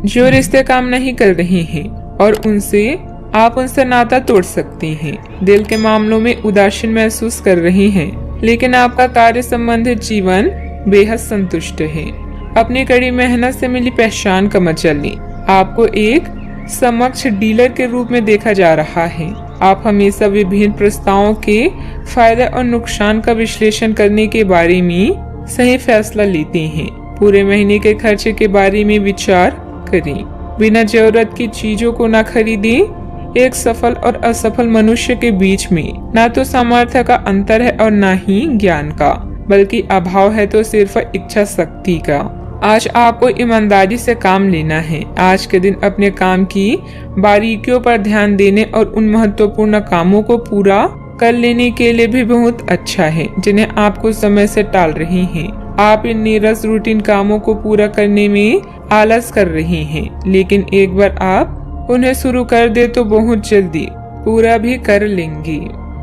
जो रिश्ते काम नहीं कर रहे हैं और आप उनसे नाता तोड़ सकते हैं। दिल के मामलों में उदासीन महसूस कर रहे हैं, लेकिन आपका कार्य संबंधित जीवन बेहद संतुष्ट है। अपनी कड़ी मेहनत से मिली पहचान का मजा लें। आपको एक समक्ष डीलर के रूप में देखा जा रहा है। आप हमेशा विभिन्न प्रस्तावों के फायदे और नुकसान का विश्लेषण करने के बारे में सही फैसला लेते हैं। पूरे महीने के खर्चे के बारे में विचार करें। बिना जरूरत की चीजों को न खरीदें। एक सफल और असफल मनुष्य के बीच में न तो सामर्थ्य का अंतर है और न ही ज्ञान का, बल्कि अभाव है तो सिर्फ इच्छा शक्ति का। आज आपको ईमानदारी से काम लेना है। आज के दिन अपने काम की बारीकियों पर ध्यान देने और उन महत्वपूर्ण कामों को पूरा कर लेने के लिए भी बहुत अच्छा है जिन्हें आप कुछ समय से टाल रहे हैं। आप इन नीरस रूटीन कामों को पूरा करने में आलस कर रहे हैं, लेकिन एक बार आप उन्हें शुरू कर दे तो बहुत जल्दी पूरा भी कर लेंगे।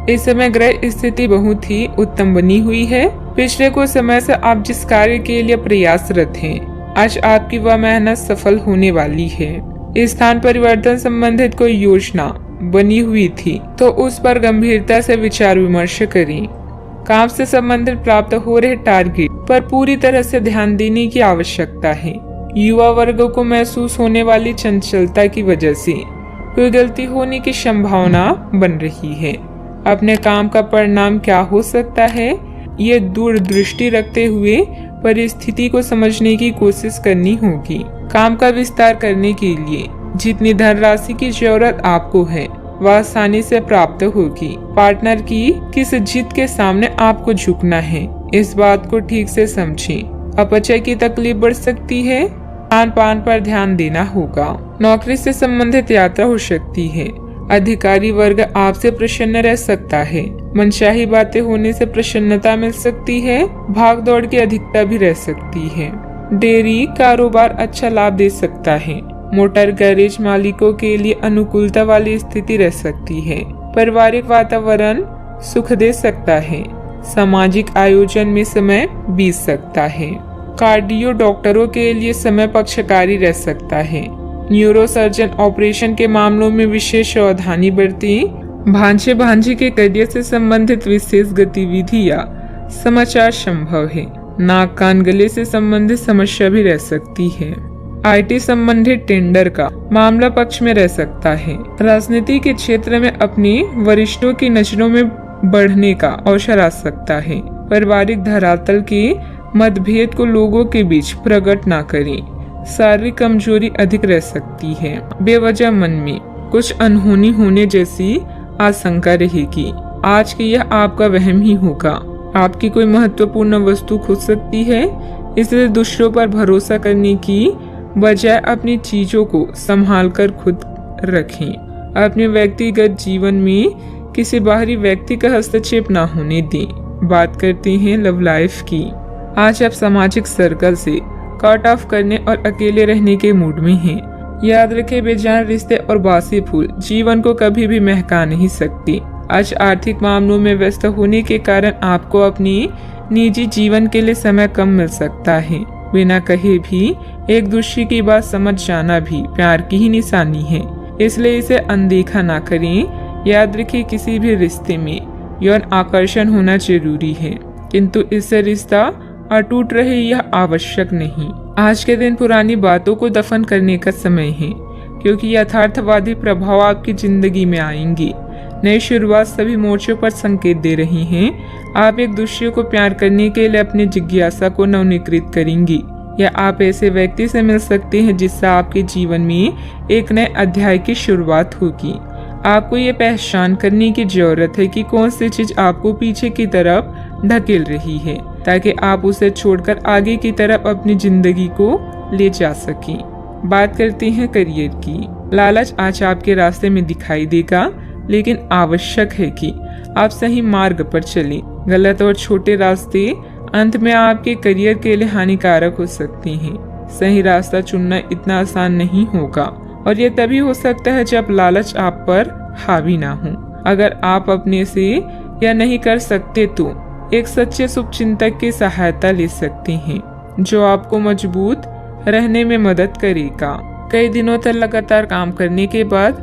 इस समय ग्रह स्थिति बहुत ही उत्तम बनी हुई है। पिछले कुछ समय से आप जिस कार्य के लिए प्रयासरत हैं, आज आपकी वह मेहनत सफल होने वाली है। स्थान परिवर्तन संबंधित कोई योजना बनी हुई थी तो उस पर गंभीरता से विचार विमर्श करें। काम से संबंधित प्राप्त हो रहे टारगेट पर पूरी तरह से ध्यान देने की आवश्यकता है। युवा वर्ग को महसूस होने वाली चंचलता की वजह से कोई गलती होने की संभावना बन रही है। अपने काम का परिणाम क्या हो सकता है, ये दूरदृष्टि रखते हुए परिस्थिति को समझने की कोशिश करनी होगी। काम का विस्तार करने के लिए जितनी धनराशि की जरूरत आपको है वह आसानी से प्राप्त होगी। पार्टनर की किस जिद के सामने आपको झुकना है, इस बात को ठीक से समझें। अपचय की तकलीफ बढ़ सकती है। खान पान पर ध्यान देना होगा। नौकरी से संबंधित यात्रा हो सकती है। अधिकारी वर्ग आपसे प्रसन्न रह सकता है। मनचाही बातें होने से प्रसन्नता मिल सकती है। भाग दौड़ की अधिकता भी रह सकती है। डेयरी कारोबार अच्छा लाभ दे सकता है। मोटर गैरेज मालिकों के लिए अनुकूलता वाली स्थिति रह सकती है। पारिवारिक वातावरण सुख दे सकता है। सामाजिक आयोजन में समय बीत सकता है। कार्डियो डॉक्टरों के लिए समय पक्षकारी रह सकता है। न्यूरोसर्जन ऑपरेशन के मामलों में विशेष सावधानी बरतें। भांजे भांजी के करियर से संबंधित विशेष गतिविधि या समाचार संभव है। नाक कान गले से संबंधित समस्या भी रह सकती है। आईटी संबंधित टेंडर का मामला पक्ष में रह सकता है। राजनीति के क्षेत्र में अपने वरिष्ठों की नजरों में बढ़ने का अवसर आ सकता है। पारिवारिक धरातल के मतभेद को लोगों के बीच प्रकट ना करें। शारीरिक कमजोरी अधिक रह सकती है। बेवजह मन में कुछ अनहोनी होने जैसी आशंका रहेगी। आज के यह आपका वहम ही होगा। आपकी कोई महत्वपूर्ण वस्तु खो सकती है, इसलिए दूसरों पर भरोसा करने की बजाय अपनी चीजों को संभाल कर खुद रखें। अपने व्यक्तिगत जीवन में किसी बाहरी व्यक्ति का हस्तक्षेप ना होने दें। बात करते हैं लव लाइफ की। आज आप सामाजिक सर्कल से कट ऑफ करने और अकेले रहने के मूड में हैं। याद रखें, बेजान रिश्ते और बासी फूल जीवन को कभी भी महका नहीं सकती। आज आर्थिक मामलों में व्यस्त होने के कारण आपको अपनी निजी जीवन के लिए समय कम मिल सकता है। बिना कहे भी एक दूसरे की बात समझ जाना भी प्यार की ही निशानी है, इसलिए इसे अनदेखा ना करें। याद रखिए, किसी भी रिश्ते में यौन आकर्षण होना जरूरी है, किंतु इससे रिश्ता अटूट रहे यह आवश्यक नहीं। आज के दिन पुरानी बातों को दफन करने का समय है, क्योंकि यथार्थवादी प्रभाव आपकी जिंदगी में आएंगे। नई शुरुआत सभी मोर्चों पर संकेत दे रही हैं। आप एक दूसरे को प्यार करने के लिए अपनी जिज्ञासा को नवीनीकृत करेंगी, या आप ऐसे व्यक्ति से मिल सकते हैं जिससे आपके जीवन में एक नए अध्याय की शुरुआत होगी। आपको ये पहचान करने की जरूरत है कि कौन सी चीज आपको पीछे की तरफ ढकेल रही है, ताकि आप उसे छोड़कर आगे की तरफ अपनी जिंदगी को ले जा सकें। बात करते हैं करियर की। लालच आज आपके रास्ते में दिखाई देगा, लेकिन आवश्यक है कि आप सही मार्ग पर चलें। गलत और छोटे रास्ते अंत में आपके करियर के लिए हानिकारक हो सकते हैं। सही रास्ता चुनना इतना आसान नहीं होगा, और ये तभी हो सकता है जब लालच आप पर हावी ना हो। अगर आप अपने से यह नहीं कर सकते तो एक सच्चे शुभचिंतक की सहायता ले सकते हैं, जो आपको मजबूत रहने में मदद करेगा। कई दिनों तक लगातार काम करने के बाद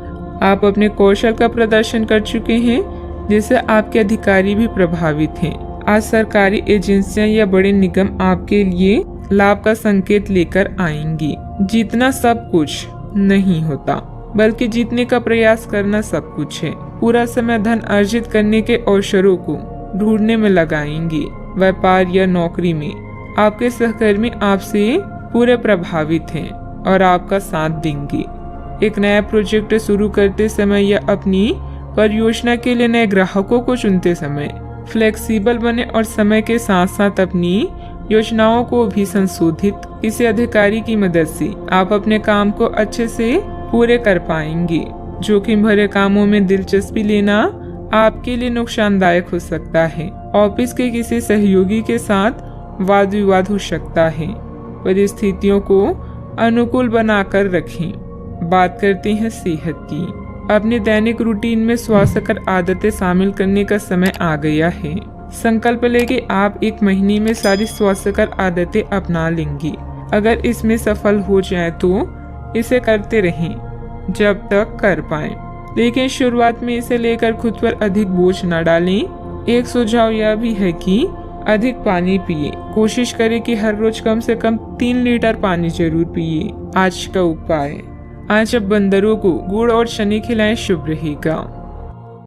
आप अपने कौशल का प्रदर्शन कर चुके हैं, जिससे आपके अधिकारी भी प्रभावित हैं। आज सरकारी एजेंसियां या बड़े निगम आपके लिए लाभ का संकेत लेकर आएंगी। जीतना सब कुछ नहीं होता, बल्कि जीतने का प्रयास करना सब कुछ है। पूरा समय धन अर्जित करने के अवसरों को ढूंढने में लगाएंगे। व्यापार या नौकरी में आपके सहकर्मी आपसे पूरे प्रभावित हैं और आपका साथ देंगे। एक नया प्रोजेक्ट शुरू करते समय या अपनी परियोजना के लिए नए ग्राहकों को चुनते समय फ्लेक्सिबल बने और समय के साथ साथ अपनी योजनाओं को भी संशोधित। किसी अधिकारी की मदद से आप अपने काम को अच्छे से पूरे कर पाएंगे। जोखिम भरे कामों में दिलचस्पी लेना आपके लिए नुकसानदायक हो सकता है। ऑफिस के किसी सहयोगी के साथ वाद विवाद हो सकता है। परिस्थितियों को अनुकूल बनाकर रखें। बात करते हैं सेहत की। अपने दैनिक रूटीन में स्वास्थ्यकर आदतें शामिल करने का समय आ गया है। संकल्प लें कि आप एक महीने में सारी स्वास्थ्यकर आदतें अपना लेंगे। अगर इसमें सफल हो जाए तो इसे करते रहें जब तक कर पाएं, लेकिन शुरुआत में इसे लेकर खुद पर अधिक बोझ न डालें। एक सुझाव यह भी है कि अधिक पानी पिए। कोशिश करें कि हर रोज कम से कम 3 लीटर पानी जरूर पिए। आज का उपाय, आज अब बंदरों को गुड़ और शनी खिलाएं, शुभ रहेगा।